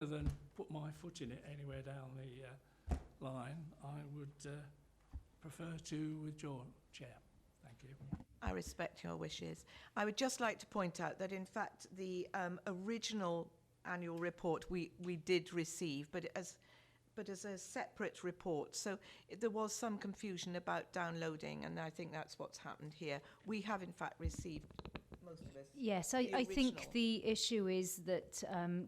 rather than put my foot in it anywhere down the line, I would prefer to withdraw, Chair. Thank you. I respect your wishes. I would just like to point out that, in fact, the original annual report we did receive, but as a separate report. So there was some confusion about downloading, and I think that's what's happened here. We have, in fact, received, most of us. Yes, I think the issue is that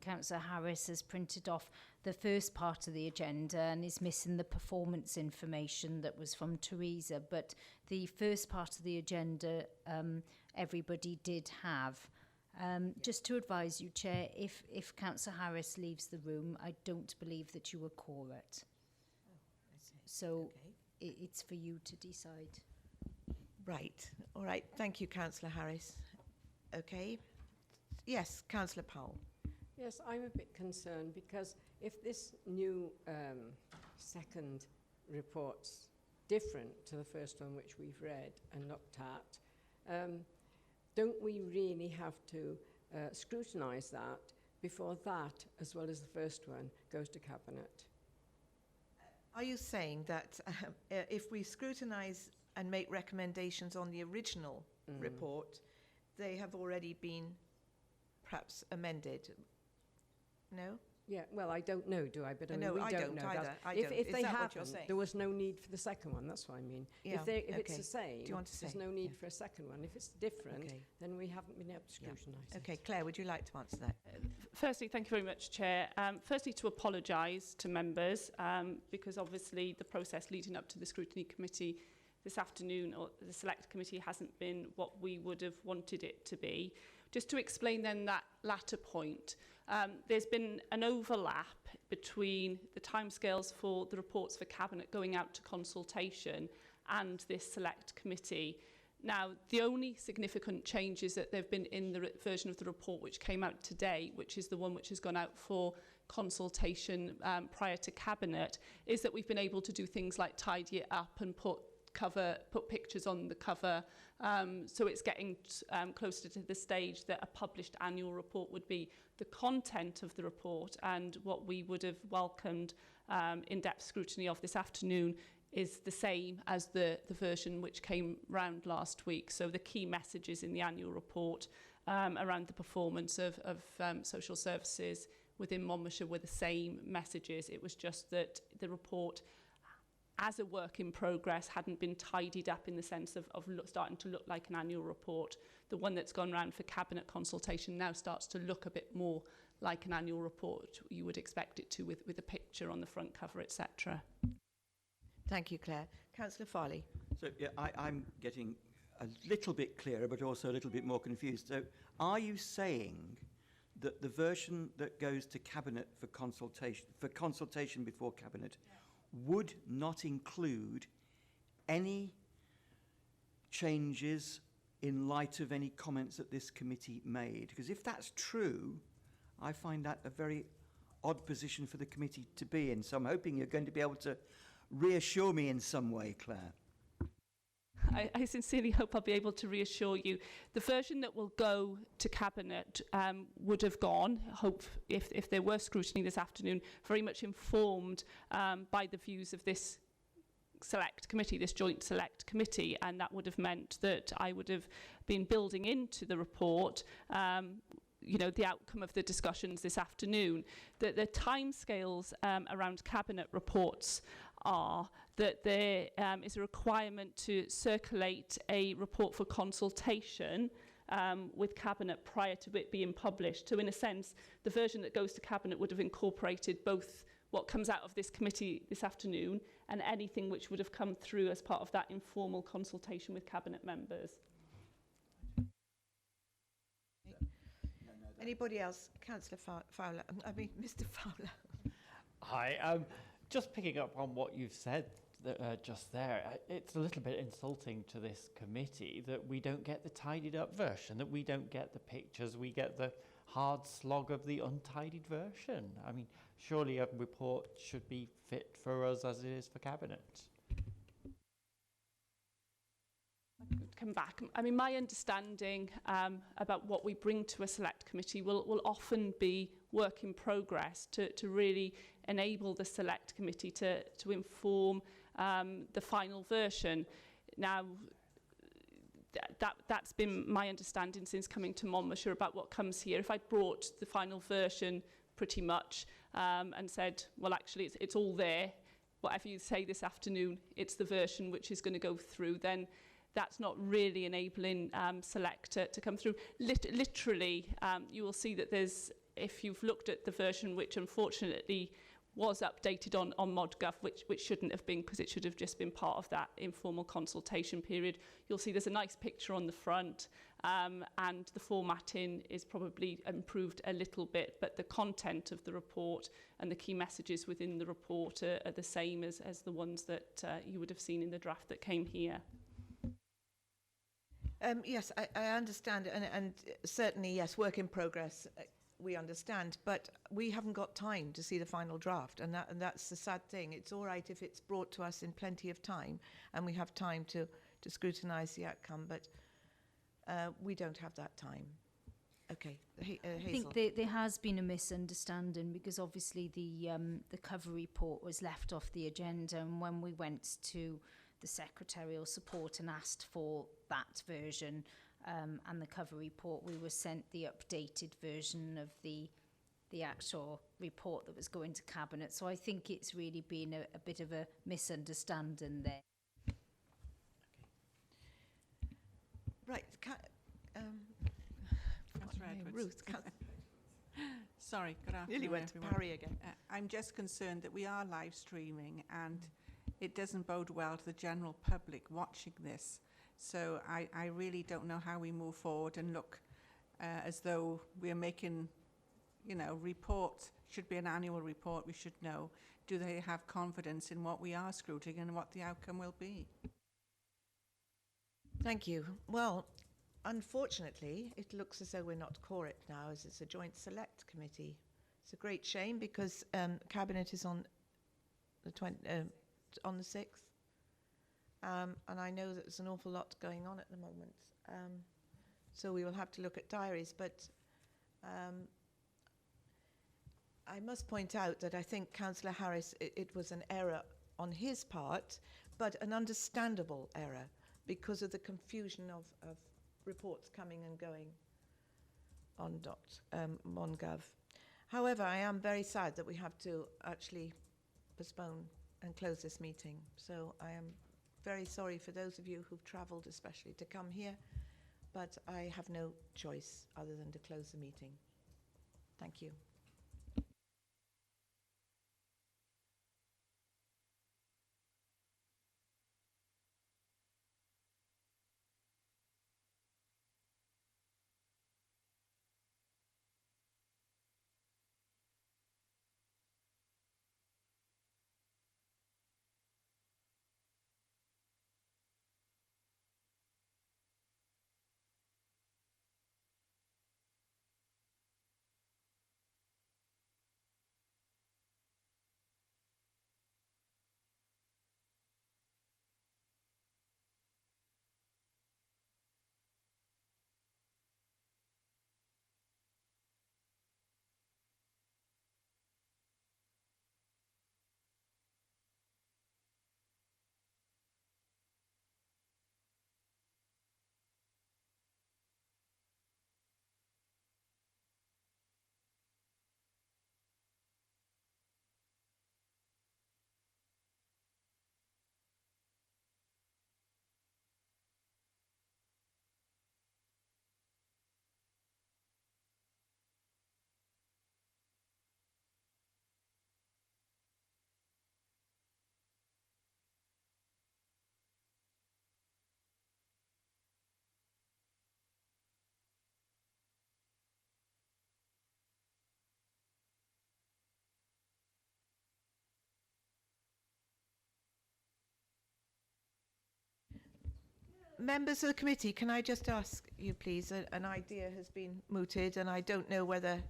Councillor Harris has printed off the first part of the agenda and is missing the performance information that was from Teresa. But the first part of the agenda, everybody did have. Just to advise you, Chair, if Councillor Harris leaves the room, I don't believe that you will call it. Oh, okay. So okay. It's for you to decide. Right. All right. Thank you, Councillor Harris. Okay. Yes, Councillor Powell. Yes, I'm a bit concerned because if this new second report's different to the first one which we've read and looked at, don't we really have to scrutinise that before that, as well as the first one, goes to Cabinet? Are you saying that if we scrutinise and make recommendations on the original report, they have already been perhaps amended? No? Yeah, well, I don't know, do I? But I mean, no, we I don't don't know. either. If they what you're haven't, saying? there was no need for the second one. That's what I mean. Yeah, If it's the same, do you want to there's say? no need Yeah. for a second one. If it's different, Okay. then we haven't been able to scrutinise it. Okay, Claire, would you like to answer that? Firstly, thank you very much, Chair. Firstly, to apologise to members because obviously the process leading up to the Scrutiny Committee this afternoon, or the Select Committee, hasn't been what we would have wanted it to be. Just to explain then that latter point, there's been an overlap between the timescales for the reports for Cabinet going out to consultation and this Select Committee. Now, the only significant changes that there have been in the version of the report which came out today, which is the one which has gone out for consultation prior to Cabinet, is that we've been able to do things like tidy it up and put pictures on the cover, so it's getting closer to the stage that a published annual report would be. The content of the report and what we would have welcomed in-depth scrutiny of this afternoon is the same as the version which came round last week. So the key messages in the annual report around the performance of social services within Monmouthshire were the same messages. It was just that the report, as a work in progress, hadn't been tidied up in the sense of starting to look like an annual report. The one that's gone round for Cabinet consultation now starts to look a bit more like an annual report. You would expect it to, with a picture on the front cover, etc. Thank you, Claire. Councillor Farley. So yeah, I'm getting a little bit clearer, but also a little bit more confused. So are you saying that the version that goes to Cabinet for consultation before Cabinet would not include any changes in light of any comments that this committee made? Because if that's true, I find that a very odd position for the committee to be in. So I'm hoping you're going to be able to reassure me in some way, Claire. I sincerely hope I'll be able to reassure you. The version that will go to Cabinet would have gone, if there were scrutiny this afternoon, very much informed by the views of this Select Committee, this joint Select Committee, and that would have meant that I would have been building into the report the outcome of the discussions this afternoon. The timescales around Cabinet reports are that there is a requirement to circulate a report for consultation with Cabinet prior to it being published. So in a sense, the version that goes to Cabinet would have incorporated both what comes out of this committee this afternoon and anything which would have come through as part of that informal consultation with Cabinet members. Anybody else? Councillor Fowler. I mean, Mr. Fowler. Hi. Just picking up on what you've said just there, it's a little bit insulting to this committee that we don't get the tidied up version, that we don't get the pictures, we get the hard slog of the untidied version. I mean, surely a report should be fit for us as it is for Cabinet. Come back. I mean, my understanding about what we bring to a Select Committee will often be work in progress to really enable the select committee to inform the final version. Now, that's been my understanding since coming to Monmouthshire about what comes here. If I brought the final version pretty much and said, well, actually, it's all there, whatever you say this afternoon, it's the version which is going to go through, then that's not really enabling select to come through. Literally, you will see that there's, if you've looked at the version which unfortunately was updated on ModGov, which shouldn't have been, because it should have just been part of that informal consultation period. You'll see there's a nice picture on the front, and the formatting is probably improved a little bit, but the content of the report and the key messages within the report are the same as the ones that you would have seen in the draft that came here. Yes, I understand, and certainly, yes, work in progress. We understand, but we haven't got time to see the final draft, and that's the sad thing. It's all right if it's brought to us in plenty of time, and we have time to scrutinise the outcome, but we don't have that time. Okay, I Hazel. think there has been a misunderstanding, because obviously the cover report was left off the agenda, and when we went to the secretarial support and asked for that version, and the cover report, we were sent the updated version of the actual report that was going to Cabinet. So I think it's really been a bit of a misunderstanding there. Right, Councillor Edwards. Ruth. Sorry, good afternoon, Nearly went to everyone. Parry again. I'm just concerned that we are live streaming and it doesn't bode well to the general public watching this. So I really don't know how we move forward and look as though we're making, reports. Should be an annual report, we should know. Do they have confidence in what we are scrutinizing and what the outcome will be? Thank you. Well, unfortunately, it looks as though we're not Corrit now, as it's a joint select committee. It's a great shame, because Cabinet is on the 6th. And I know that there's an awful lot going on at the moment. So we will have to look at diaries. But I must point out that I think Councillor Harris, it was an error on his part, but an understandable error because of the confusion of reports coming and going on MonGov. However, I am very sad that we have to actually postpone and close this meeting. So I am very sorry for those of you who've travelled especially to come here, but I have no choice other than to close the meeting. Thank you. Members of the committee, can I just ask you, please? An idea has been mooted, and I don't know whether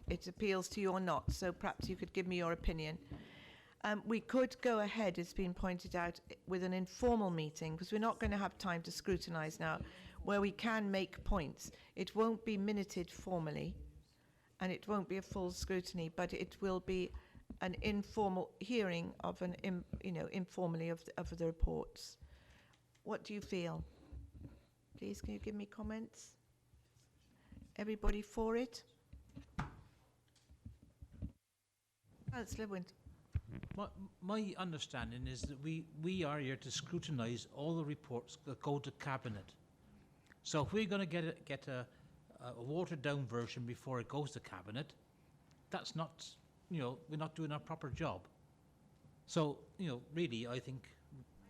it appeals to you or not, so perhaps you could give me your opinion. We could go ahead, it's been pointed out, with an informal meeting, because we're not going to have time to scrutinise now, where we can make points. It won't be minuted formally, and it won't be a full scrutiny, but it will be an informal hearing of informally of the reports. What do you feel? Please, can you give me comments? Everybody for it? Councillor Winter. My understanding is that we are here to scrutinise all the reports that go to Cabinet. So if we're going to get a watered down version before it goes to Cabinet, that's not, we're not doing our proper job. So, really, I think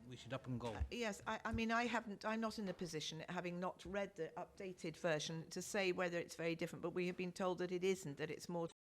we should up and go. Yes, I'm not in a position, having not read the updated version, to say whether it's very different, but we have been told that it isn't, that it's more